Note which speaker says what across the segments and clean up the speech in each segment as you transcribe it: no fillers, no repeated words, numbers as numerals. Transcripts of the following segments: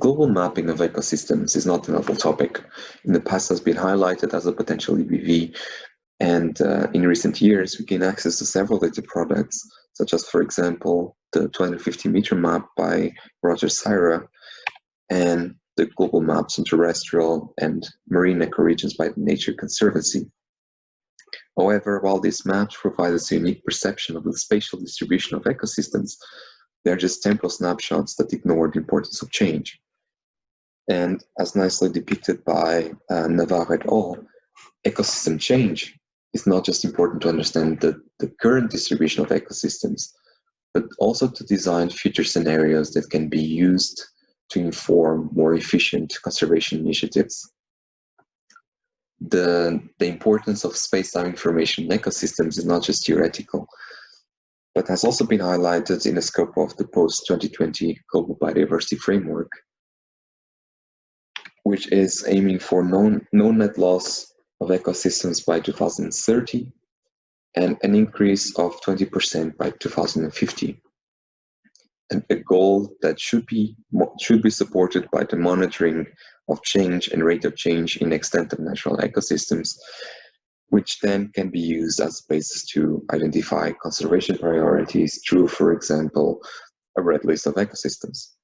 Speaker 1: Global mapping of ecosystems is not a novel topic. In the past, has been highlighted as a potential EBV, and in recent years, we gain access to several data products, such as, for example, the 250-meter map by Roger Syrah, and the global maps on terrestrial and marine ecoregions by the Nature Conservancy. However, while these maps provide us a unique perception of the spatial distribution of ecosystems, they are just temporal snapshots that ignore the importance of change. And as nicely depicted by Navarre et al., ecosystem change is not just important to understand the current distribution of ecosystems, but also to design future scenarios that can be used to inform more efficient conservation initiatives. The importance of space-time information in ecosystems is not just theoretical, but has also been highlighted in the scope of the post-2020 Global Biodiversity Framework, which is aiming for no net loss of ecosystems by 2030 and an increase of 20% by 2050. And a goal that should be supported by the monitoring of change and rate of change in extent of natural ecosystems, which then can be used as a basis to identify conservation priorities through, for example, a red list of ecosystems.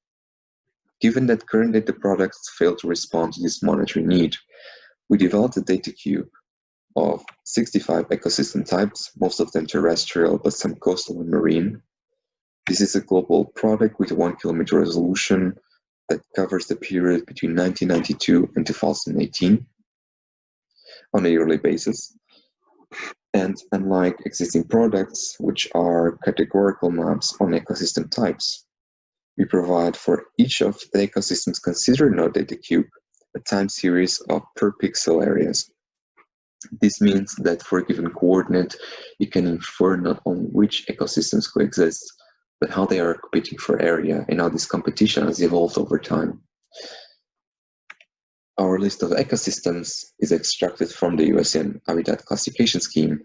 Speaker 1: Given that current data products fail to respond to this monitoring need, we developed a data cube of 65 ecosystem types, most of them terrestrial, but some coastal and marine. This is a global product with a 1 kilometer resolution that covers the period between 1992 and 2018 on a yearly basis. And unlike existing products, which are categorical maps on ecosystem types, we provide for each of the ecosystems considered in our data cube a time series of per pixel areas. This means that for a given coordinate, you can infer not only which ecosystems coexist, but how they are competing for area and how this competition has evolved over time. Our list of ecosystems is extracted from the IUCN Habitat Classification Scheme,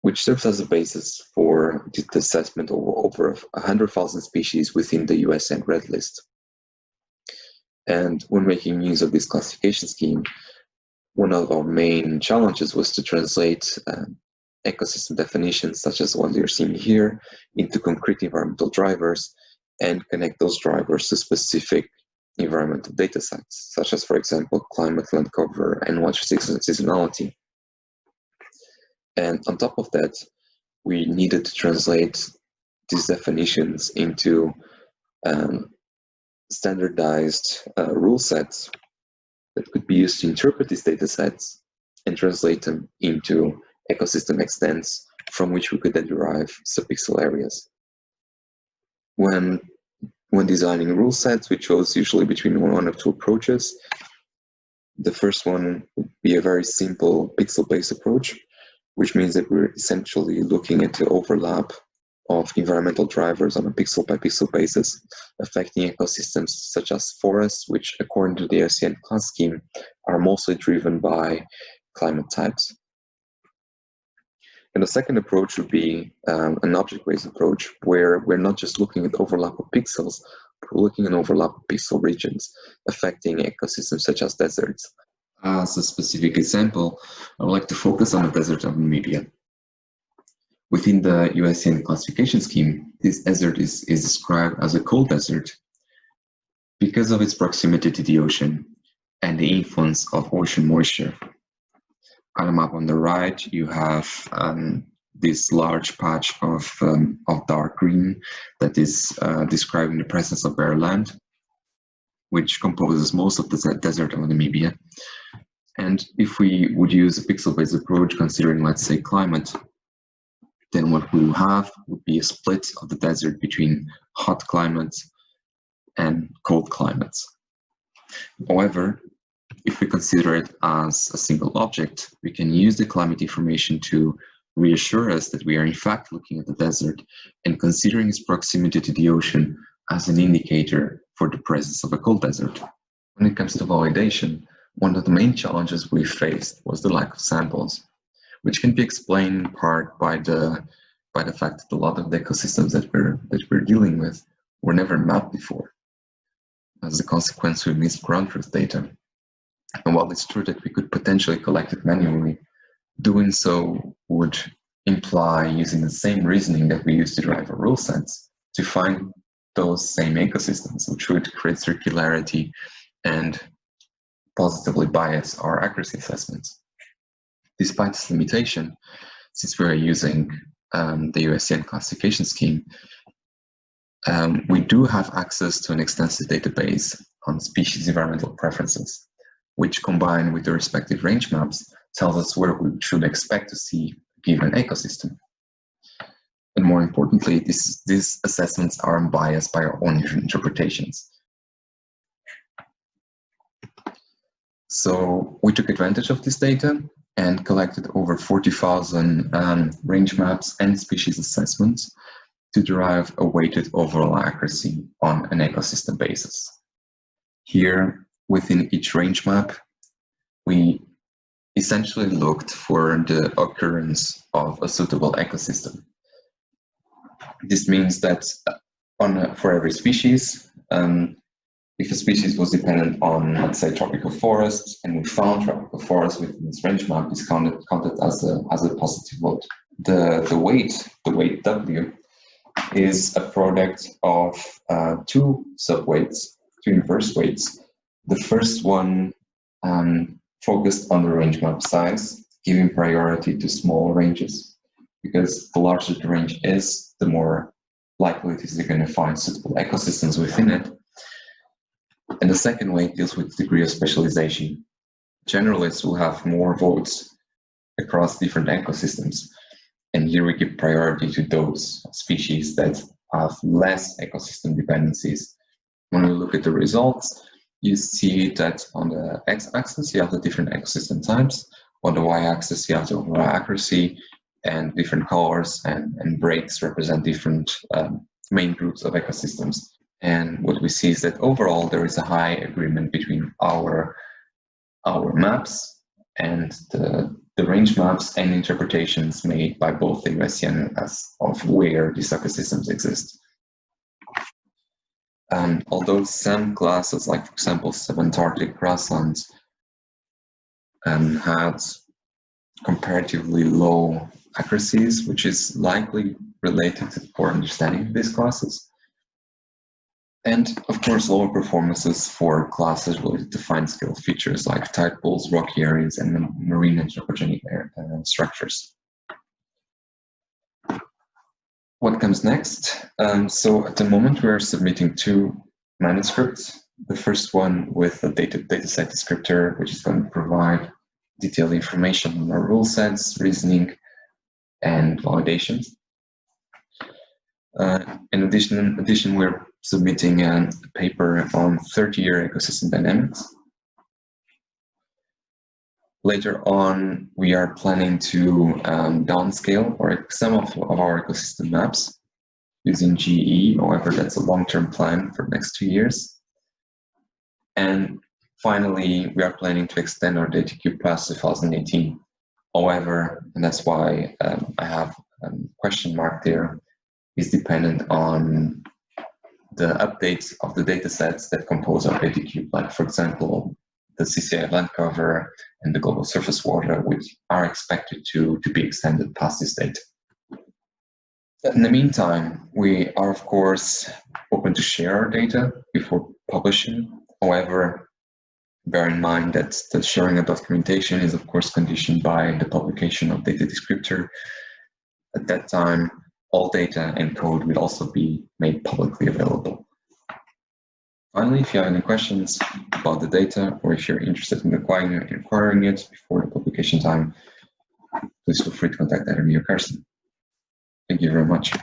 Speaker 1: which serves as a basis for the assessment of over 100,000 species within the IUCN Red List. And when making use of this classification scheme, one of our main challenges was to translate ecosystem definitions, such as the ones you're seeing here, into concrete environmental drivers and connect those drivers to specific environmental data sets, such as, for example, climate, land cover, and water seasonality. And on top of that, we needed to translate these definitions into standardized rule sets that could be used to interpret these data sets and translate them into ecosystem extents from which we could then derive subpixel areas. When designing rule sets, we chose usually between one of two approaches. The first one would be a very simple pixel-based approach, which means that we're essentially looking at the overlap of environmental drivers on a pixel-by-pixel basis, affecting ecosystems such as forests, which, according to the IUCN class scheme, are mostly driven by climate types. And the second approach would be an object-based approach, where we're not just looking at overlap of pixels, but we're looking at overlap of pixel regions, affecting ecosystems such as deserts. As a specific example, I would like to focus on the desert of Namibia. Within the IUCN classification scheme, this desert is described as a cold desert because of its proximity to the ocean and the influence of ocean moisture. On the map on the right, you have this large patch of dark green that is describing the presence of bare land, which composes most of the desert of Namibia. And if we would use a pixel-based approach, considering, let's say, climate, then what we will have would be a split of the desert between hot climates and cold climates. However, if we consider it as a single object, we can use the climate information to reassure us that we are in fact looking at the desert and considering its proximity to the ocean as an indicator for the presence of a cold desert. When it comes to validation, one of the main challenges we faced was the lack of samples, which can be explained in part by the fact that a lot of the ecosystems that we're dealing with were never mapped before. As a consequence, we missed ground truth data. And while it's true that we could potentially collect it manually, doing so would imply using the same reasoning that we use to derive our rule sets to find those same ecosystems, which would create circularity and positively bias our accuracy assessments. Despite this limitation, since we are using the IUCN classification scheme, we do have access to an extensive database on species environmental preferences, which combined with the respective range maps tells us where we should expect to see a given ecosystem. And more importantly, these assessments are unbiased by our own interpretations. So we took advantage of this data and collected over 40,000 range maps and species assessments to derive a weighted overall accuracy on an ecosystem basis. Here, within each range map, we essentially looked for the occurrence of a suitable ecosystem. This means that for every species, if a species was dependent on, let's say, tropical forests, and we found tropical forests within this range map, is counted as a positive vote. The weight W, is a product of two subweights, two inverse weights. The first one focused on the range map size, giving priority to small ranges, because the larger the range is, the more likely it is you're going to find suitable ecosystems within it. And the second weight deals with degree of specialization. Generalists will have more votes across different ecosystems. And here we give priority to those species that have less ecosystem dependencies. When we look at the results, you see that on the x-axis, you have the different ecosystem types. On the y-axis, you have the overall accuracy, and different colors and breaks represent different main groups of ecosystems. And what we see is that overall there is a high agreement between our maps and the range maps and interpretations made by both the IUCN as of where these ecosystems exist. Although some classes, like for example subantarctic grasslands, had comparatively low accuracies, which is likely related to the poor understanding of these classes. And of course, lower performances for classes related to fine-scale features like tide pools, rocky areas, and marine anthropogenic structures. What comes next? So at the moment, we are submitting two manuscripts. The first one with a dataset descriptor, which is going to provide detailed information on our rule sets, reasoning, and validations. In addition, we're submitting a paper on 30-year ecosystem dynamics. Later on, we are planning to downscale some of our ecosystem maps using GE. However, that's a long-term plan for the next 2 years. And finally, we are planning to extend our DataQ past 2018. However, and that's why I have a question mark there, is dependent on the updates of the datasets that compose our DataQ, like for example, the CCI land cover and the global surface water, which are expected to be extended past this date. In the meantime, we are of course open to share our data before publishing. However, bear in mind that the sharing of documentation is of course conditioned by the publication of data descriptor. At that time, all data and code will also be made publicly available. Finally, if you have any questions about the data, or if you're interested in acquiring it before the publication time, please feel free to contact either me or Carson. Thank you very much.